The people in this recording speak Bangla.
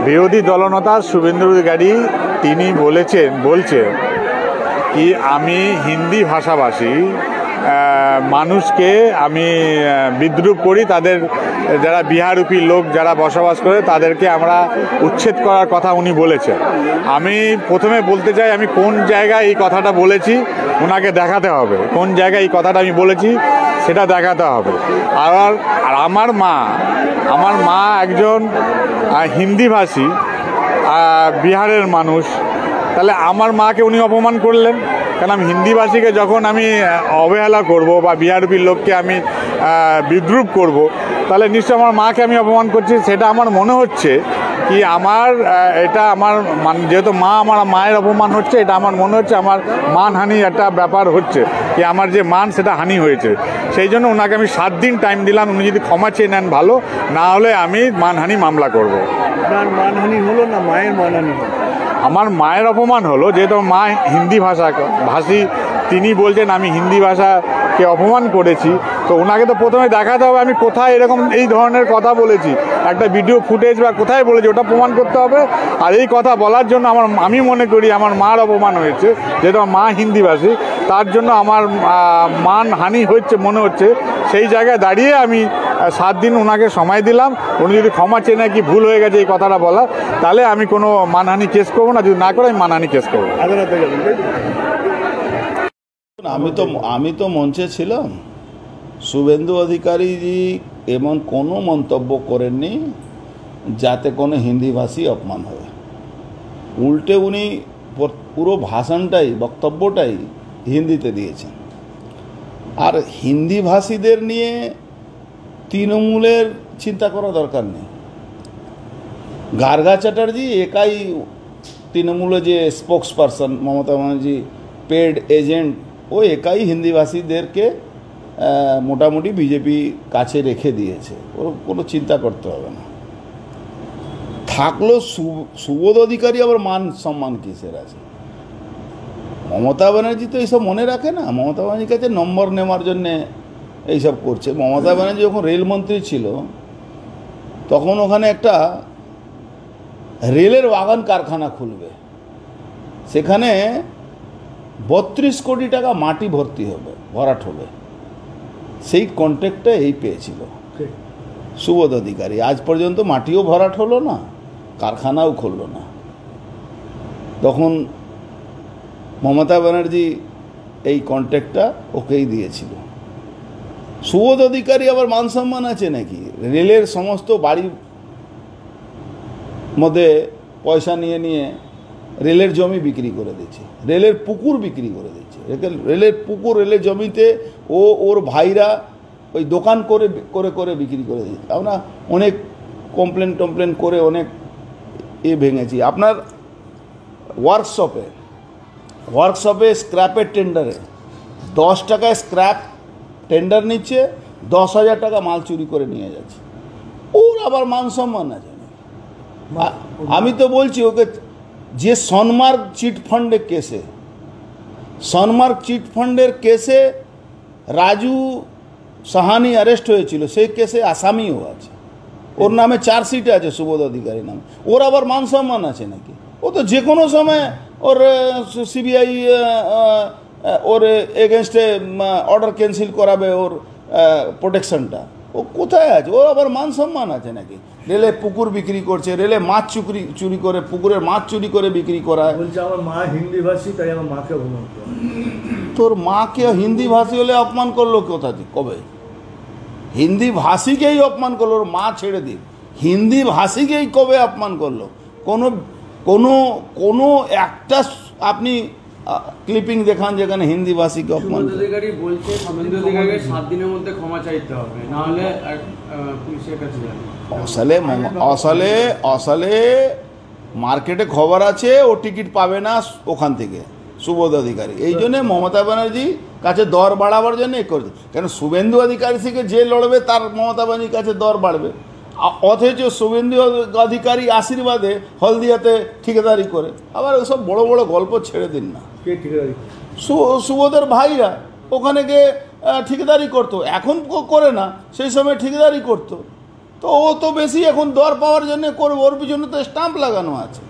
বিরোধী দলনেতা শুভেন্দু অধিকারী তিনি বলছে কি আমি হিন্দি ভাষাভাষী মানুষকে আমি বিদ্রুপ করি, তাদের যারা বিহারূপী লোক যারা বসবাস করে তাদেরকে আমরা উচ্ছেদ করার কথা উনি বলেছেন। আমি প্রথমে বলতে চাই আমি কোন জায়গায় এই কথাটা বলেছি ওনাকে দেখাতে হবে, কোন জায়গায় এই কথাটা আমি বলেছি সেটা দেখাতে হবে। আর আমার মা একজন হিন্দিভাষী বিহারের মানুষ, তাহলে আমার মাকে উনি অপমান করলেন। কারণ আমি হিন্দিভাষীকে যখন আমি অবহেলা করব বা বিহারূপী লোককে আমি বিদ্রুপ করব, তাহলে নিশ্চয় আমার মাকে আমি অপমান করছি। সেটা আমার মনে হচ্ছে কি এটা আমার যেহেতু আমার মায়ের অপমান হচ্ছে, এটা আমার মনে হচ্ছে আমার মানহানি একটা ব্যাপার হচ্ছে, কি আমার যে মান সেটা হানি হয়েছে। সেই জন্য ওনাকে আমি 7 দিন টাইম দিলাম, উনি যদি ক্ষমা চেয়ে নেন ভালো, না হলে আমি মানহানি মামলা করব। আপনার মানহানি হলো না মায়ের মানহানি হলো? আমার মায়ের অপমান হলো, যেহেতু মা হিন্দি ভাষী, তিনি বলছেন আমি হিন্দি ভাষাকে অপমান করেছি। তো ওনাকে তো প্রথমে দেখাতে হবে আমি কোথায় এরকম এই ধরনের কথা বলেছি, একটা ভিডিও ফুটেজ বা কোথায় বলেছি ওটা প্রমাণ করতে হবে। আর এই কথা বলার জন্য আমি মনে করি আমার মার অপমান হয়েছে, যেহেতু মা হিন্দিভাষী, তার জন্য আমার মানহানি হচ্ছে মনে হচ্ছে। সেই জায়গায় দাঁড়িয়ে আমি 7 দিন ওনাকে সময় দিলাম। উনি যদি ক্ষমা চেয়ে নেয় কি ভুল হয়ে গেছে এই কথাটা বলা, তাহলে আমি কোনো মানহানি কেস করবো না, যদি না করে আমি মানহানি কেস করবো। আমি তো মঞ্চে ছিলাম। শুভেন্দু অধিকারীজি এমন কোনো মন্তব্য করেননি যাতে কোনো হিন্দিভাষী অপমান হয়। উল্টে উনি পুরো ভাষণটাই বক্তব্যটাই হিন্দিতে দিয়েছেন। আর হিন্দিভাষীদের নিয়ে তৃণমূলের চিন্তা করা দরকার নেই। গার্গা চ্যাটার্জি একাই তৃণমূলে যে spokesperson, Mamata Banerjee paid agent, ও একাই হিন্দিভাষীদেরকে মোটামুটি বিজেপি কাছে রেখে দিয়েছে। ওর কোনো চিন্তা করতে হবে না। থাকলো সুবোধ অধিকারী, আবার মান সম্মান কিসের আছে? মমতা ব্যানার্জি তো এইসব মনে রাখে না। মমতা ব্যানার্জির কাছে নম্বর নেওয়ার জন্যে এইসব করছে। মমতা ব্যানার্জি যখন রেলমন্ত্রী ছিল তখন ওখানে একটা রেলের ওয়াগন কারখানা খুলবে, সেখানে 32 কোটি টাকা মাটি ভরাট হবে। সেই কন্ট্রাক্টটা এই পেয়েছিল সুবোধ অধিকারী। আজ পর্যন্ত মাটিও ভরাট হলো না, কারখানাও খুললো না। তখন মমতা ব্যানার্জি এই কন্ট্রাক্টটা ওকেই দিয়েছিল। সুবোধ অধিকারী আবার মান সম্মান আছে নাকি? রেলের সমস্ত বাড়ির মধ্যে পয়সা নিয়ে রেলের জমি বিক্রি করে দিচ্ছে, রেলের পুকুর বিক্রি করে দিচ্ছে। রেলের পুকুর, রেলের জমিতে ওর ভাইরা ওই দোকান করে বিক্রি করে দিচ্ছে। আমরা অনেক কমপ্লেন করে অনেক ভেঙেছি। আপনার ওয়ার্কশপে স্ক্র্যাপের টেন্ডারে 10 টাকায় স্ক্র্যাপ টেন্ডার নিচ্ছে, 10,000 টাকা মাল চুরি করে নিয়ে যাচ্ছে। ওর আবার মান সম্মান আছে। আমি তো বলছি ওকে, যে সনমার্গ চিটফান্ডের কেসে রাজু সাহানি অ্যারেস্ট হয়েছিল, সেই কেসে আসামিও আছে, ওর নামে চার্জশিট আছে সুবোধ অধিকারী নামে। ওর আবার মান সম্মান আছে নাকি? ও তো যে কোনো সময় ওর সিবিআই ওর এগেনস্টে অর্ডার ক্যান্সেল করাবে, ওর প্রোটেকশনটা। ও কোথায় আছে? ওর আবার মান সম্মান আছে নাকি? রেলে পুকুর বিক্রি করছে, রেলে মাছ চুরি করে, পুকুরের মাছ চুরি করে বিক্রি করায়। বলছে আমার মা হিন্দিভাষী, তাই আমার মাকে অপমান করে। তোর মাকে হিন্দিভাষী হলে অপমান করলো কবে? হিন্দিভাষীকেই অপমান করলো, ওর মা ছেড়ে দিন, হিন্দিভাষীকেই কবে অপমান করলো? কোনো একটা আপনি ক্লিপিং দেখান যেখানে হিন্দিভাষীকে অপমান। বলছে 7 দিনের মধ্যে ক্ষমা চাইতে হবে, না হলে পুলিশের কাছে যাবে। আসলে মার্কেটে খবর আছে ও টিকিট পাবে না ওখান থেকে, সুবোধ অধিকারী। এই জন্যে মমতা ব্যানার্জি কাছে দর বাড়াবার জন্য করছে। কেন শুভেন্দু অধিকারী থেকে যে লড়বে তার মমতা ব্যানার্জির কাছে দর বাড়বে। অথচ শুভেন্দু অধিকারী আশীর্বাদে হলদিয়াতে ঠিকাদারি করে। আবার ওসব বড় বড় গল্প ছেড়ে দিন না। কে ঠিকাদারি? সুবোধের ভাইরা ওখানে গিয়ে ঠিকাদারি করতো, এখন করে না, সেই সময় ঠিকাদারি করতো। তো ও তো বেশি এখন দর পাওয়ার জন্য করবে, ওর পিছনে তো স্টাম্প লাগানো আছে।